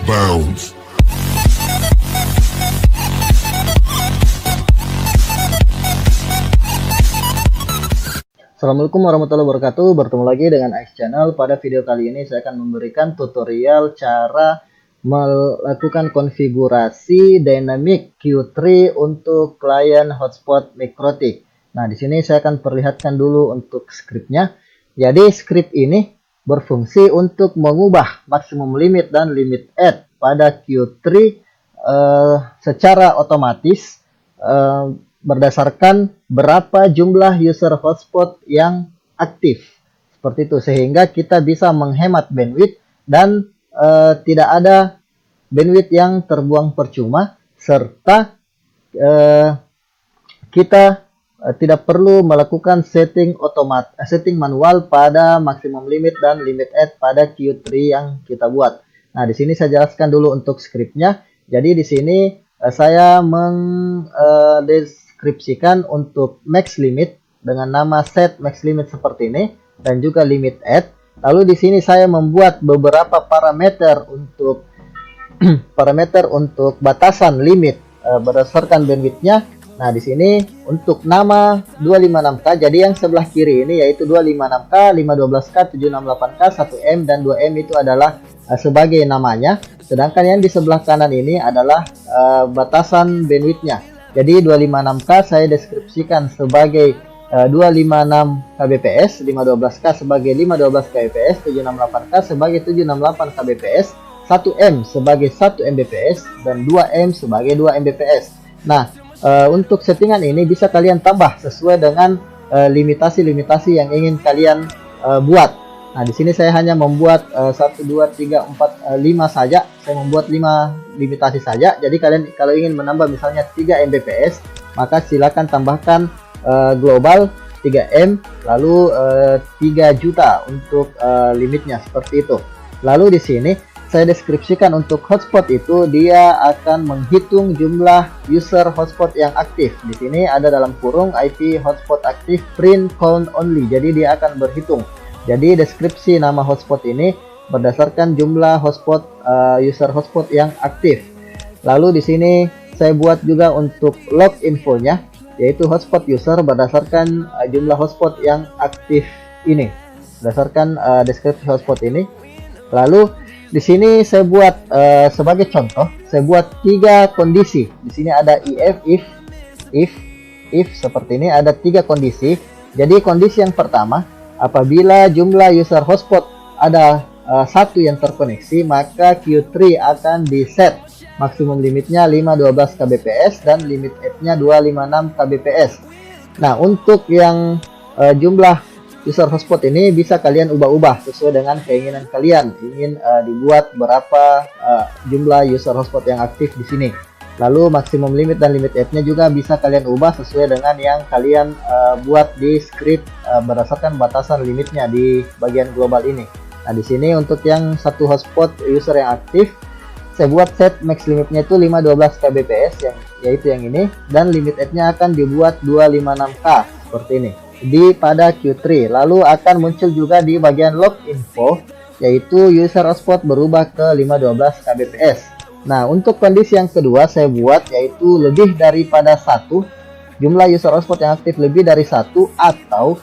bounds. Assalamualaikum warahmatullahi wabarakatuh. Bertemu lagi dengan Ais Channel. Pada video kali ini saya akan memberikan tutorial cara melakukan konfigurasi Dynamic Q3 untuk klien hotspot MikroTik. Nah, di sini saya akan perlihatkan dulu untuk scriptnya. Jadi script ini berfungsi untuk mengubah maksimum limit dan limit add pada Q3 secara otomatis berdasarkan berapa jumlah user hotspot yang aktif. Seperti itu, sehingga kita bisa menghemat bandwidth dan tidak ada bandwidth yang terbuang percuma, serta kita tidak perlu melakukan setting manual pada maksimum limit dan limit add pada Q3 yang kita buat. Nah, di sini saya jelaskan dulu untuk scriptnya. Jadi di sini saya mendeskripsikan untuk max limit dengan nama set max limit seperti ini dan juga limit add. Lalu di sini saya membuat beberapa parameter untuk batasan limit berdasarkan bandwidthnya. Nah, di sini untuk nama 256K, jadi yang sebelah kiri ini yaitu 256K, 512K, 768K, 1M dan 2M itu adalah sebagai namanya. Sedangkan yang di sebelah kanan ini adalah batasan bandwidthnya. Jadi 256K saya deskripsikan sebagai 256 kbps, 512K sebagai 512 kbps, 768K sebagai 768 kbps, 1M sebagai 1 Mbps dan 2M sebagai 2 Mbps. Nah, untuk settingan ini bisa kalian tambah sesuai dengan limitasi-limitasi yang ingin kalian buat. Nah, di sini saya hanya membuat 1, 2, 3, 4, 5 saja. Saya membuat 5 limitasi saja. Jadi kalian kalau ingin menambah misalnya 3 Mbps, maka silakan tambahkan global 3M, lalu 3 juta untuk limitnya seperti itu. Lalu di sini saya deskripsikan untuk hotspot itu dia akan menghitung jumlah user hotspot yang aktif. Di sini ada dalam kurung IP hotspot aktif print count only. Jadi dia akan berhitung. Jadi deskripsi nama hotspot ini berdasarkan jumlah hotspot user hotspot yang aktif. Lalu di sini saya buat juga untuk log infonya, yaitu hotspot user berdasarkan jumlah hotspot yang aktif ini. Berdasarkan deskripsi hotspot ini. Lalu di sini saya buat sebagai contoh, saya buat 3 kondisi. Di sini ada if seperti ini, ada 3 kondisi. Jadi kondisi yang pertama, apabila jumlah user hotspot ada 1 yang terkoneksi, maka Q3 akan di set maksimum limitnya 512 kbps dan limit add-nya 256 kbps. Nah, untuk yang jumlah user hotspot ini bisa kalian ubah-ubah sesuai dengan keinginan kalian. Ingin dibuat berapa jumlah user hotspot yang aktif di sini. Lalu maksimum limit dan limit add-nya juga bisa kalian ubah sesuai dengan yang kalian buat di script berdasarkan batasan limitnya di bagian global ini. Nah, di sini untuk yang satu hotspot user yang aktif, saya buat set max limitnya itu 512 kbps yaitu yang ini, dan limit add-nya akan dibuat 256K seperti ini pada Q3. Lalu akan muncul juga di bagian log info, yaitu user hotspot berubah ke 512 kbps. Nah, untuk kondisi yang kedua saya buat yaitu lebih daripada 1, jumlah user hotspot yang aktif lebih dari 1 atau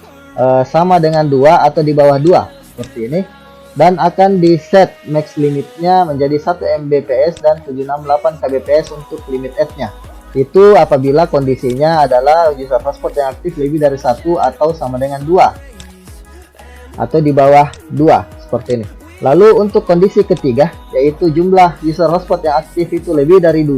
sama dengan 2 atau di bawah 2 seperti ini, dan akan di set max limitnya menjadi 1 Mbps dan 768 kbps untuk limit add-nya. Itu apabila kondisinya adalah user hotspot yang aktif lebih dari 1 atau sama dengan 2 atau di bawah 2 seperti ini. Lalu untuk kondisi ketiga, yaitu jumlah user hotspot yang aktif itu lebih dari 2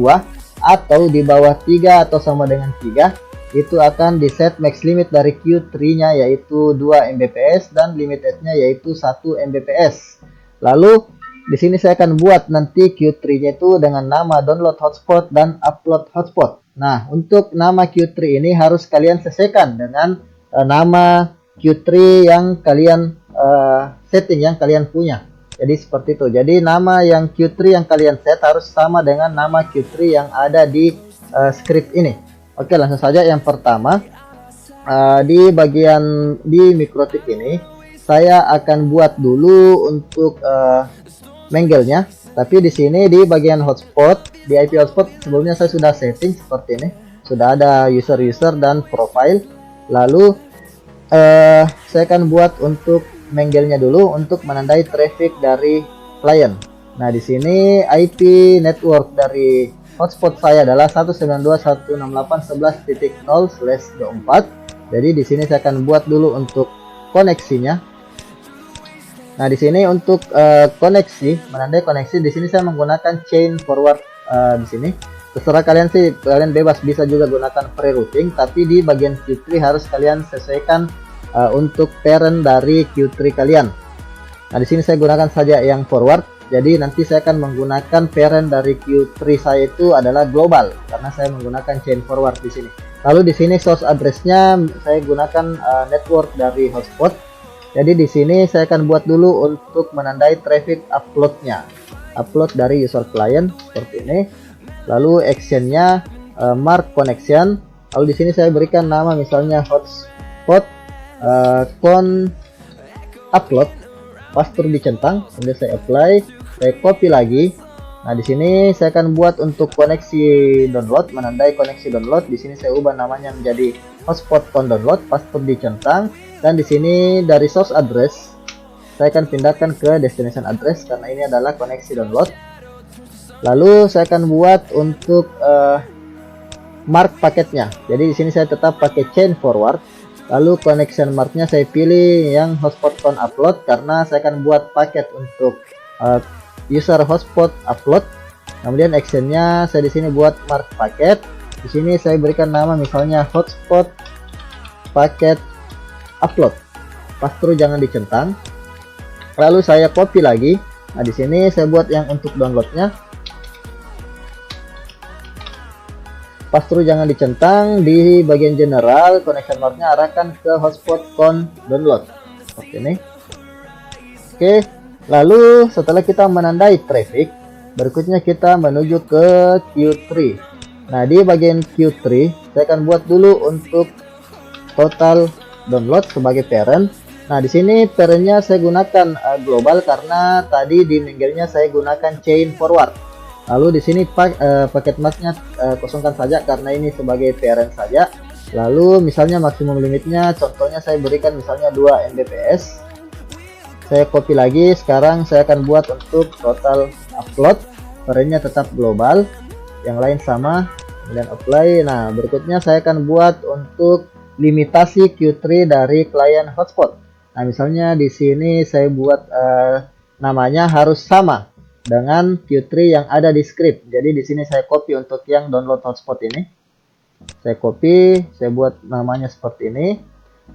atau di bawah 3 atau sama dengan 3, itu akan di set max limit dari Q3 nya yaitu 2 Mbps dan limit add-nya yaitu 1 Mbps. Lalu di sini saya akan buat nanti Q3-nya itu dengan nama download hotspot dan upload hotspot. Nah, untuk nama Q3 ini harus kalian sesuaikan dengan nama Q3 yang kalian setting, yang kalian punya. Jadi seperti itu. Jadi nama yang Q3 yang kalian set harus sama dengan nama Q3 yang ada di script ini. Oke, langsung saja. Yang pertama, di bagian di MikroTik ini saya akan buat dulu untuk mangle-nya. Tapi di sini di bagian hotspot, di IP hotspot sebelumnya saya sudah setting seperti ini. Sudah ada user dan profile. Lalu saya akan buat untuk menggelnya dulu untuk menandai traffic dari klien. Nah, di sini IP network dari hotspot saya adalah 192.168.11.0/24. Jadi di sini saya akan buat dulu untuk koneksinya. Nah, di sini untuk koneksi, menandai koneksi, di sini saya menggunakan chain forward di sini. Terserah kalian sih, kalian bebas bisa juga gunakan pre-routing, tapi di bagian Q3 harus kalian sesuaikan untuk parent dari Q3 kalian. Nah, di sini saya gunakan saja yang forward. Jadi nanti saya akan menggunakan parent dari Q3 saya itu adalah global karena saya menggunakan chain forward di sini. Lalu di sini source address-nya saya gunakan network dari hotspot. Jadi di sini saya akan buat dulu untuk menandai traffic upload-nya. Upload dari user client seperti ini. Lalu action-nya mark connection. Lalu di sini saya berikan nama misalnya hotspot con upload. Pastur dicentang, kemudian saya apply, saya copy lagi. Nah, di sini saya akan buat untuk koneksi download, menandai koneksi download. Di sini saya ubah namanya menjadi hotspot con download, pastur dicentang. Dan di sini dari source address saya akan pindahkan ke destination address karena ini adalah koneksi download. Lalu saya akan buat untuk mark paketnya. Jadi di sini saya tetap pakai chain forward. Lalu connection marknya saya pilih yang hotspot con upload karena saya akan buat paket untuk user hotspot upload. Kemudian actionnya saya di sini buat mark paket. Di sini saya berikan nama misalnya hotspot paket upload. Pastur jangan dicentang. Lalu saya copy lagi. Nah, di sini saya buat yang untuk downloadnya. Pastur jangan dicentang. Di bagian general connection marknya arahkan ke hotspot con download seperti ini. Oke, lalu setelah kita menandai traffic, berikutnya kita menuju ke Q3. Nah, di bagian Q3 saya akan buat dulu untuk total download sebagai parent. Nah, di sini parentnya saya gunakan global karena tadi di minggunya saya gunakan chain forward. Lalu di sini paket masknya kosongkan saja karena ini sebagai parent saja. Lalu misalnya maksimum limitnya, contohnya saya berikan misalnya 2 Mbps. Saya copy lagi. Sekarang saya akan buat untuk total upload, parentnya tetap global, yang lain sama, kemudian apply. Nah, berikutnya saya akan buat untuk limitasi Q3 dari klien hotspot. Nah, misalnya di sini saya buat namanya harus sama dengan Q3 yang ada di script. Jadi di sini saya copy untuk yang download hotspot ini. Saya copy, saya buat namanya seperti ini.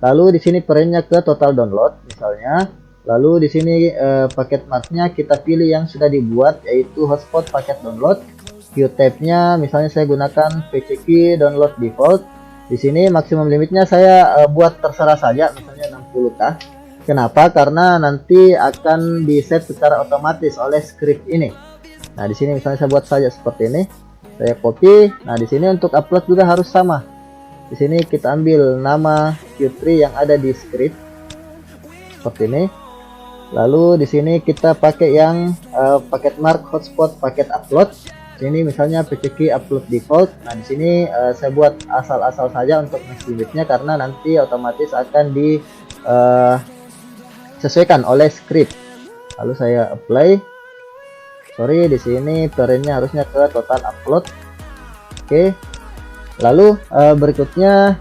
Lalu di sini parentnya ke total download misalnya. Lalu di sini paket marknya kita pilih yang sudah dibuat yaitu hotspot paket download. Qtype-nya misalnya saya gunakan PCK download default. Di sini maksimum limitnya saya buat terserah saja misalnya 60k. Kenapa? Karena nanti akan di set secara otomatis oleh script ini. Nah, di sini misalnya saya buat saja seperti ini. Saya copy. Nah, di sini untuk upload juga harus sama. Di sini kita ambil nama Q3 yang ada di script seperti ini. Lalu di sini kita pakai yang paket mark hotspot paket upload. Ini misalnya PCK upload default. Nah, di sini saya buat asal-asal saja untuk next limitnya karena nanti otomatis akan disesuaikan oleh script. Lalu saya apply. Sorry, di sini parentnya harusnya ke total upload. Oke. Lalu berikutnya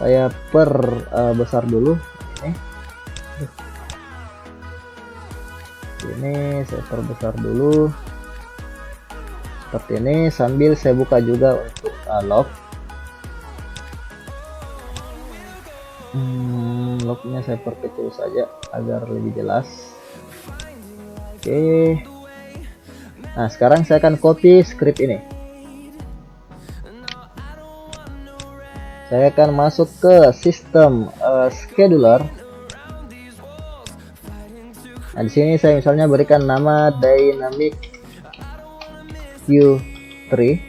saya perbesar dulu ini saya perbesar dulu seperti ini sambil saya buka juga untuk log. Lognya saya perkecil saja agar lebih jelas. Oke. Nah, sekarang saya akan copy script ini. Saya akan masuk ke sistem scheduler. Nah, di sini saya misalnya berikan nama dynamic Q3.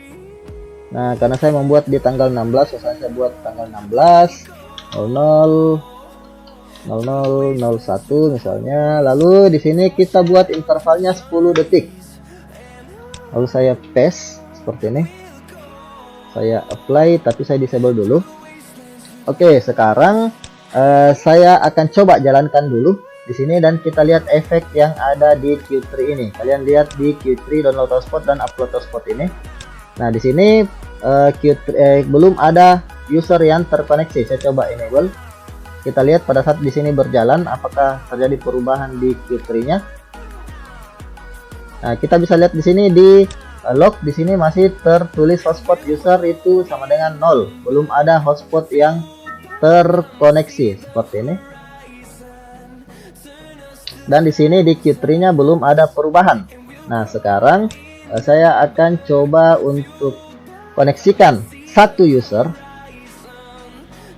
Nah, karena saya membuat di tanggal 16, misalnya saya buat tanggal 16 00 00 01 misalnya. Lalu di sini kita buat intervalnya 10 detik. lalu saya paste seperti ini, saya apply tapi saya disable dulu. Oke, sekarang saya akan coba jalankan dulu di sini dan kita lihat efek yang ada di Q3 ini. Kalian lihat di Q3 download hotspot dan upload hotspot ini. Nah, di sini Q3 belum ada user yang terkoneksi. Saya coba enable. Kita lihat pada saat di sini berjalan apakah terjadi perubahan di Q3-nya. Nah, kita bisa lihat di sini di log di sini masih tertulis hotspot user itu sama dengan 0. Belum ada hotspot yang terkoneksi seperti ini. Dan di sini di Q3-nya belum ada perubahan. Nah, sekarang saya akan coba untuk koneksikan satu user.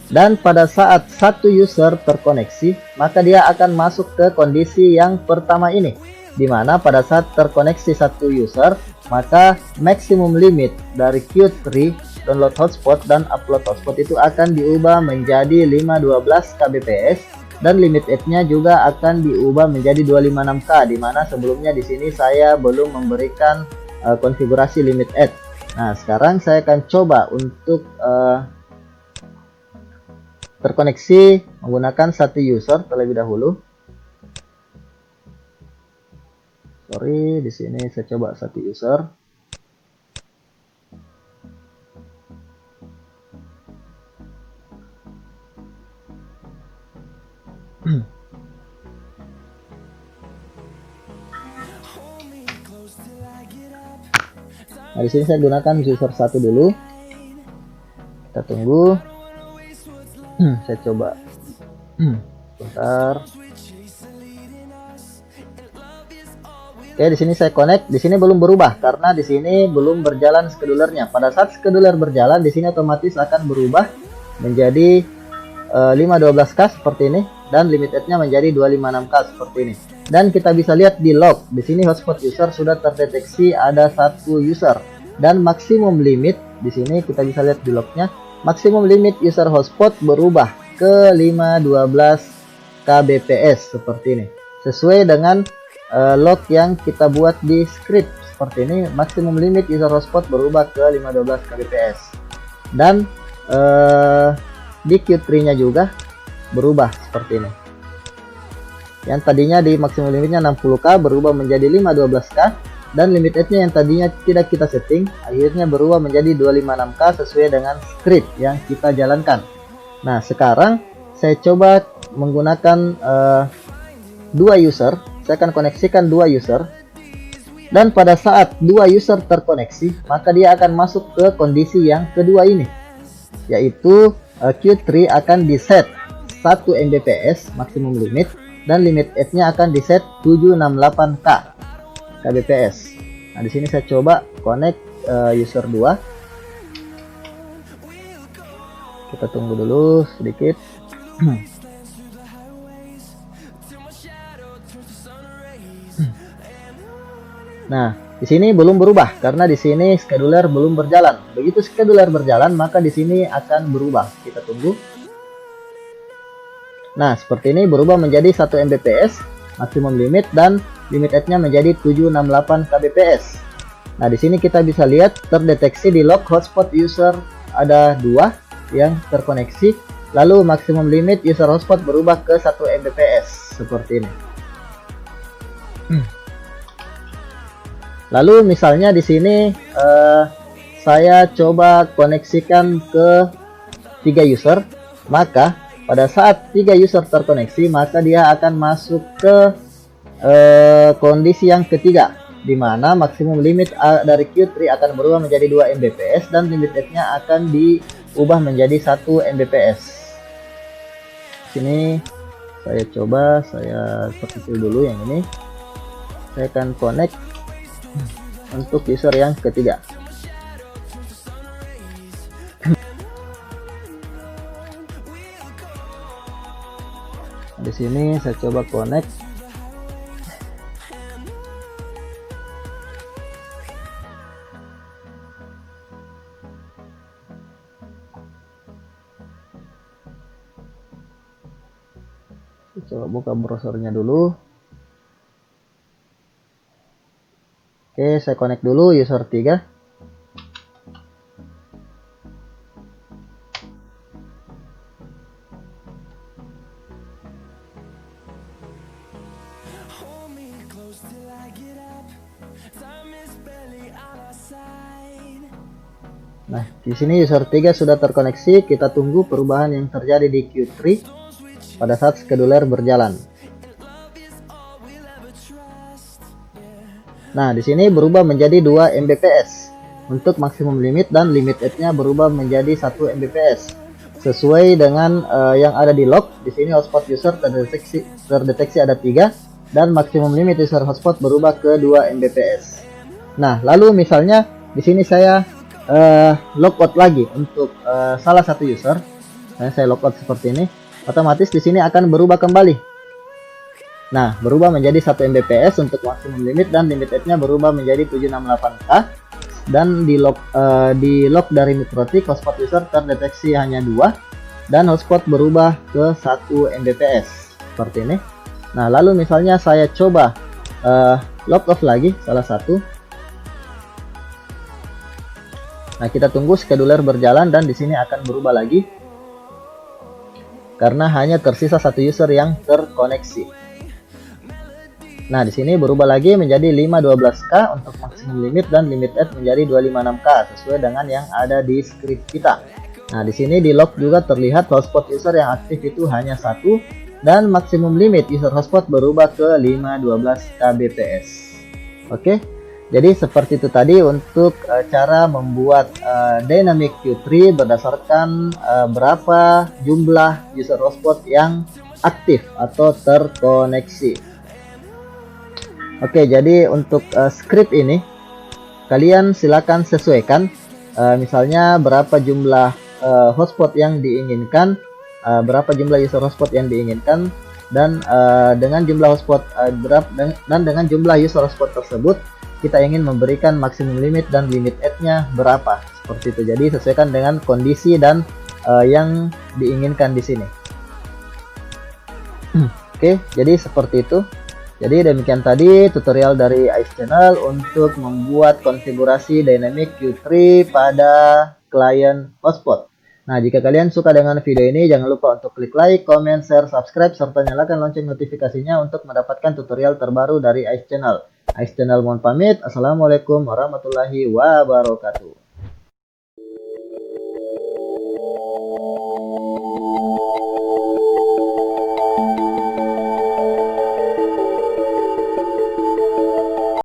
Dan pada saat satu user terkoneksi, maka dia akan masuk ke kondisi yang pertama ini, di mana pada saat terkoneksi satu user, maka maksimum limit dari Q3 download hotspot dan upload hotspot itu akan diubah menjadi 512 kbps dan limit edge-nya juga akan diubah menjadi 256K, di mana sebelumnya di sini saya belum memberikan konfigurasi limit edge. Nah, sekarang saya akan coba untuk terkoneksi menggunakan satu user terlebih dahulu. Sorry, di sini saya coba satu user. Nah, di sini saya gunakan user satu dulu. Kita tunggu. Saya coba. Bentar. Oke, di sini saya connect. Di sini belum berubah karena di sini belum berjalan schedulernya. Pada saat scheduler berjalan, di sini otomatis akan berubah menjadi 512K seperti ini dan limit edge-nya menjadi 256K seperti ini. Dan kita bisa lihat di log. Di sini hotspot user sudah terdeteksi ada satu user dan maksimum limit di sini kita bisa lihat di lognya. Maksimum limit user hotspot berubah ke 512 kbps seperti ini. Sesuai dengan log yang kita buat di script seperti ini, maksimum limit user hotspot berubah ke 512 kbps. Dan di Q3-nya juga berubah seperti ini. Yang tadinya di maksimum limitnya 60K berubah menjadi 512K. Dan limit edge-nya yang tadinya tidak kita setting akhirnya berubah menjadi 256K sesuai dengan script yang kita jalankan. Nah, sekarang saya coba menggunakan dua user. Saya akan koneksikan dua user. Dan pada saat dua user terkoneksi, maka dia akan masuk ke kondisi yang kedua ini, yaitu Q3 akan di set 1 Mbps maksimum limit dan limit edge-nya akan di set 768K kbps. Nah, di sini saya coba connect user 2. Kita tunggu dulu sedikit. Nah, di sini belum berubah karena di sini scheduler belum berjalan. Begitu scheduler berjalan, maka di sini akan berubah. Kita tunggu. Nah, seperti ini berubah menjadi 1 Mbps maksimum limit dan limit edge-nya menjadi 768 kbps. Nah, di sini kita bisa lihat terdeteksi di log hotspot user ada 2 yang terkoneksi. Lalu maksimum limit user hotspot berubah ke 1 Mbps seperti ini. Lalu misalnya di sini saya coba koneksikan ke 3 user, maka pada saat 3 user terkoneksi, maka dia akan masuk ke kondisi yang ketiga, di mana maksimum limit dari Q3 akan berubah menjadi 2 Mbps dan limit edge-nya akan diubah menjadi 1 Mbps. Sini saya coba, saya perkecil dulu yang ini. Saya akan connect untuk user yang ketiga. Di sini saya coba connect. Coba buka browsernya dulu. Oke, saya connect dulu user 3. Nah, di sini user 3 sudah terkoneksi. Kita tunggu perubahan yang terjadi di Q3 pada saat scheduler berjalan. Nah, di sini berubah menjadi 2 Mbps untuk maksimum limit, dan limit edge-nya berubah menjadi 1 Mbps. Sesuai dengan yang ada di log, di sini hotspot user terdeteksi ada 3, dan maksimum limit user hotspot berubah ke 2 Mbps. Nah, lalu misalnya di sini saya logout lagi untuk salah satu user. Saya logout seperti ini, otomatis di sini akan berubah kembali. Nah, berubah menjadi 1 Mbps untuk maksimum limit, dan limit edge-nya berubah menjadi 768K. Dan di log dari Mikrotik, hotspot user terdeteksi hanya 2, dan hotspot berubah ke 1 Mbps seperti ini. Nah, lalu misalnya saya coba log off lagi salah satu. Nah, kita tunggu scheduler berjalan, dan di sini akan berubah lagi karena hanya tersisa satu user yang terkoneksi. Nah, di sini berubah lagi menjadi 512K untuk maksimum limit, dan limit edge menjadi 256K sesuai dengan yang ada di script kita. Nah, di sini di log juga terlihat hotspot user yang aktif itu hanya 1, dan maksimum limit user hotspot berubah ke 512 Kbps. Oke. Jadi seperti itu tadi untuk cara membuat dynamic Q3 berdasarkan berapa jumlah user hotspot yang aktif atau terkoneksi. Oke, jadi untuk script ini kalian silakan sesuaikan misalnya berapa jumlah hotspot yang diinginkan, berapa jumlah user hotspot yang diinginkan, dan dengan jumlah hotspot dan dengan jumlah user hotspot tersebut kita ingin memberikan maksimum limit dan limit edge-nya berapa, seperti itu. Jadi sesuaikan dengan kondisi dan yang diinginkan di sini. Oke, jadi seperti itu. Jadi demikian tadi tutorial dari Ice Channel untuk membuat konfigurasi Dynamic Q3 pada klien hotspot. Nah, jika kalian suka dengan video ini, jangan lupa untuk klik like, comment, share, subscribe, serta nyalakan lonceng notifikasinya untuk mendapatkan tutorial terbaru dari Ice Channel. Ice Channel mohon pamit. Assalamualaikum warahmatullahi wabarakatuh.